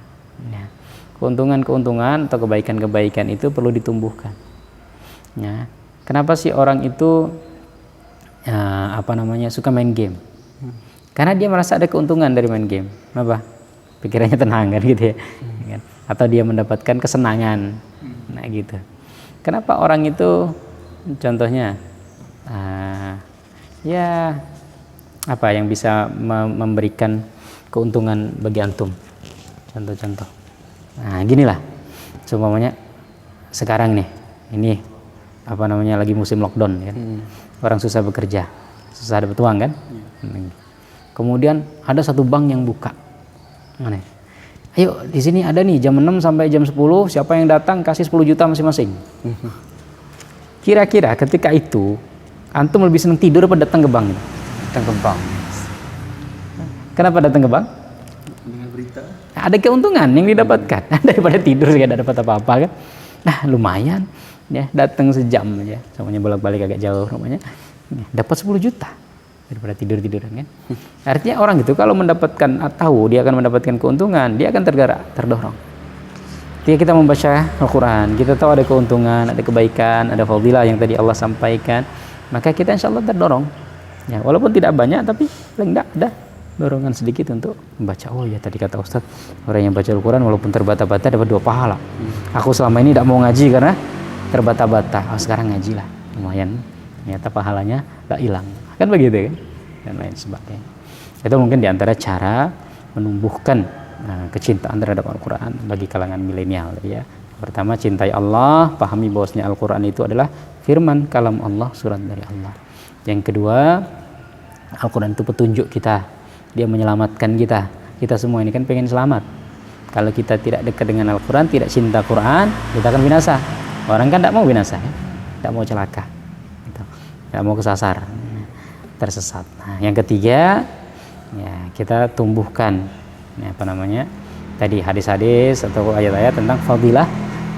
Ya. Keuntungan-keuntungan atau kebaikan-kebaikan itu perlu ditumbuhkan. Ya. Kenapa sih orang itu suka main game? Karena dia merasa ada keuntungan dari main game. Apa? Pikirannya tenang kan gitu ya. Atau dia mendapatkan kesenangan. Nah gitu. Kenapa orang itu contohnya ya apa yang bisa memberikan keuntungan bagi antum, contoh-contoh. Nah ginilah, semuanya sekarang nih, ini apa namanya lagi musim lockdown kan, orang susah bekerja, susah dapat uang kan. Kemudian ada satu bank yang buka, mana? Ayo di sini ada nih jam 6 sampai jam 10, siapa yang datang kasih 10 juta masing-masing. Kira-kira ketika itu antum lebih senang tidur apa datang ke bank? Datang ke bank. Kenapa datang ke bank? Dengan berita. Ada keuntungan yang didapatkan daripada tidur tidak dapat apa-apa kan. Nah lumayan ya, datang sejam aja, semuanya bolak-balik agak jauh rumahnya, dapat 10 juta daripada tidur-tiduran kan. Artinya orang itu kalau mendapatkan tahu dia akan mendapatkan keuntungan, dia akan tergerak, terdorong. Ketika kita membaca Al-Quran, kita tahu ada keuntungan, ada kebaikan, ada fadilah yang tadi Allah sampaikan, maka kita insya Allah terdorong. Ya, walaupun tidak banyak, tapi paling tidak ada dorongan sedikit untuk membaca. Oh ya tadi kata Ustadz, orang yang baca Al-Quran walaupun terbata-bata dapat 2 pahala. Aku selama ini tidak mau ngaji karena terbata-bata. Oh sekarang ngajilah, lumayan. Ternyata pahalanya tak hilang. Kan begitu kan? Dan lain sebagainya. Itu mungkin diantara cara menumbuhkan kecintaan terhadap Al-Quran bagi kalangan milenial ya. Pertama, cintai Allah, pahami bahwasanya Al-Quran itu adalah firman kalam Allah, surat dari Allah. Yang kedua, Al-Quran itu petunjuk kita, dia menyelamatkan kita. Kita semua ini kan pengen selamat. Kalau kita tidak dekat dengan Al-Quran, tidak cinta Quran, kita akan binasa. Orang kan tidak mau binasa ya? Tidak mau celaka gitu. Tidak mau kesasar, tersesat. Nah, yang ketiga ya, kita tumbuhkan ya, apa namanya tadi hadis-hadis atau ayat-ayat tentang fadilah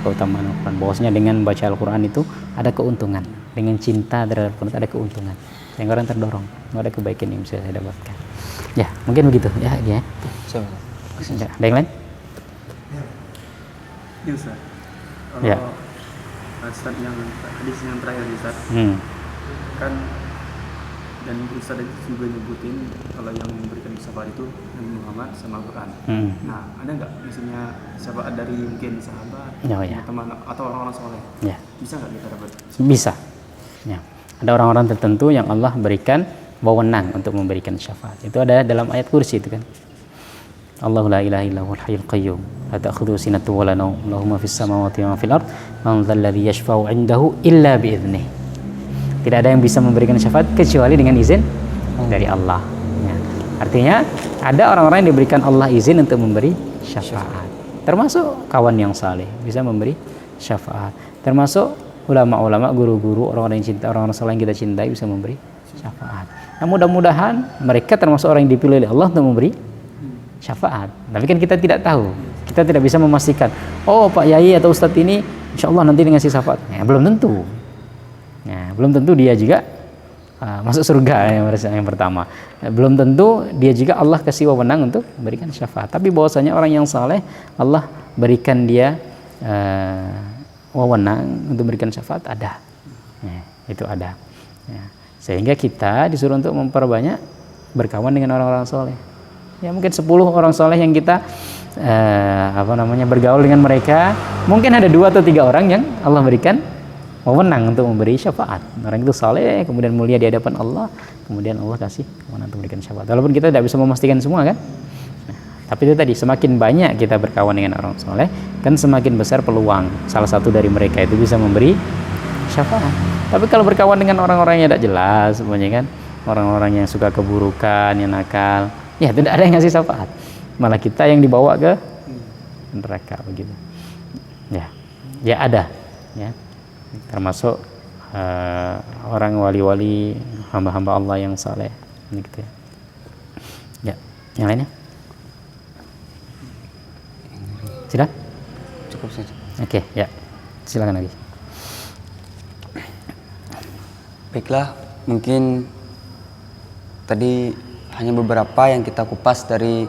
keutamaan Al-Quran, bahwasanya dengan membaca Al-Quran itu ada keuntungan, dengan cinta terhadap Al-Quran ada keuntungan, yang orang terdorong, ada kebaikan yang bisa saya dapatkan. Ya mungkin begitu ya. Ya. Ada yang lain? Ya Ustaz, kalau ya. Ustaz yang hadis yang terakhir Ustaz, kan dan Ustaz juga nyebutin kalau yang memberikan syafaat itu Nabi Muhammad sama Al-Quran. Nah, ada nggak misalnya syafaat dari mungkin sahabat, teman atau orang-orang soleh? Ya. Bisa nggak kita dapat? Bisa. Ya. Ada orang-orang tertentu yang Allah berikan wewenang untuk memberikan syafaat. Itu ada dalam ayat kursi itu kan. Allahu la ilaha illa huwal hayyul qayyum la ta'khudhuhu sinatun wa la nawm lahu ma fis samawati wa ma fil ard man dzal ladzi yashfa'u 'indahu illa bi idznihi. Tidak ada yang bisa memberikan syafaat kecuali dengan izin dari Allah. Ya. Artinya ada orang-orang yang diberikan Allah izin untuk memberi syafaat. Termasuk kawan yang saleh bisa memberi syafaat. Termasuk ulama-ulama, guru-guru, orang-orang yang cinta, orang-orang saleh yang kita cintai bisa memberi syafaat. Nah, mudah-mudahan mereka termasuk orang yang dipilih oleh Allah untuk memberi syafaat. Tapi kan kita tidak tahu. Kita tidak bisa memastikan, oh Pak Yai atau Ustadz ini insya Allah nanti ngasih syafaat. Ya, belum tentu. Ya, belum tentu dia juga masuk surga yang pertama. Belum tentu dia juga Allah kasih wewenang untuk memberikan syafaat. Tapi bahwasanya orang yang saleh Allah berikan dia wewenang untuk memberikan syafaat ada. Ya, itu ada. Ya. Sehingga kita disuruh untuk memperbanyak berkawan dengan orang-orang soleh. Ya mungkin 10 orang soleh yang kita bergaul dengan mereka, mungkin ada 2 atau 3 orang yang Allah berikan wewenang untuk memberi syafaat. Orang itu saleh, kemudian mulia di hadapan Allah, kemudian Allah kasih wewenang untuk memberikan syafaat. Walaupun kita tidak bisa memastikan semua kan. Nah, tapi itu tadi, semakin banyak kita berkawan dengan orang soleh, kan semakin besar peluang salah satu dari mereka itu bisa memberi syafaat. Tapi kalau berkawan dengan orang-orang yang tidak jelas, semuanya kan, orang-orang yang suka keburukan, yang nakal, ya tidak ada yang ngasih syafaat. Malah kita yang dibawa ke neraka begitu. Ya ada, ya. Termasuk orang wali-wali, hamba-hamba Allah yang saleh, gitu ya. Ya, yang lainnya? Sudah? Cukup saja. Oke, ya. Silakan lagi. Baiklah, mungkin tadi hanya beberapa yang kita kupas dari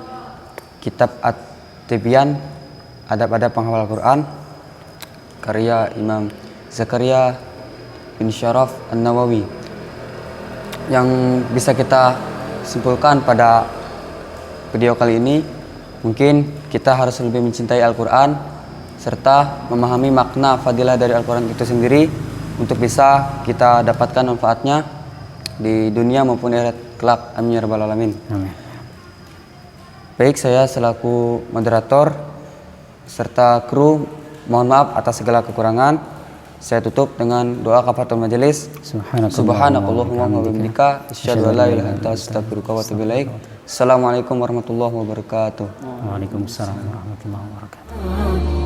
kitab At-Tibyan, Adab-adab penghafal Al-Quran, karya Imam Zakaria bin Syaraf An-Nawawi. Yang bisa kita simpulkan pada video kali ini, mungkin kita harus lebih mencintai Al-Quran serta memahami makna fadilah dari Al-Quran itu sendiri, untuk bisa kita dapatkan manfaatnya di dunia maupun akhirat kelak. Amin ya rabbal alamin. Amin. Baik, saya selaku moderator serta kru mohon maaf atas segala kekurangan. Saya tutup dengan doa kafaratul majelis. Subhanakallahumma wa bihamdika asyhadu an la ilaha illa anta astaghfiruka wa atubu ilaik. Assalamualaikum warahmatullahi wabarakatuh. Waalaikumsalam warahmatullahi wabarakatuh.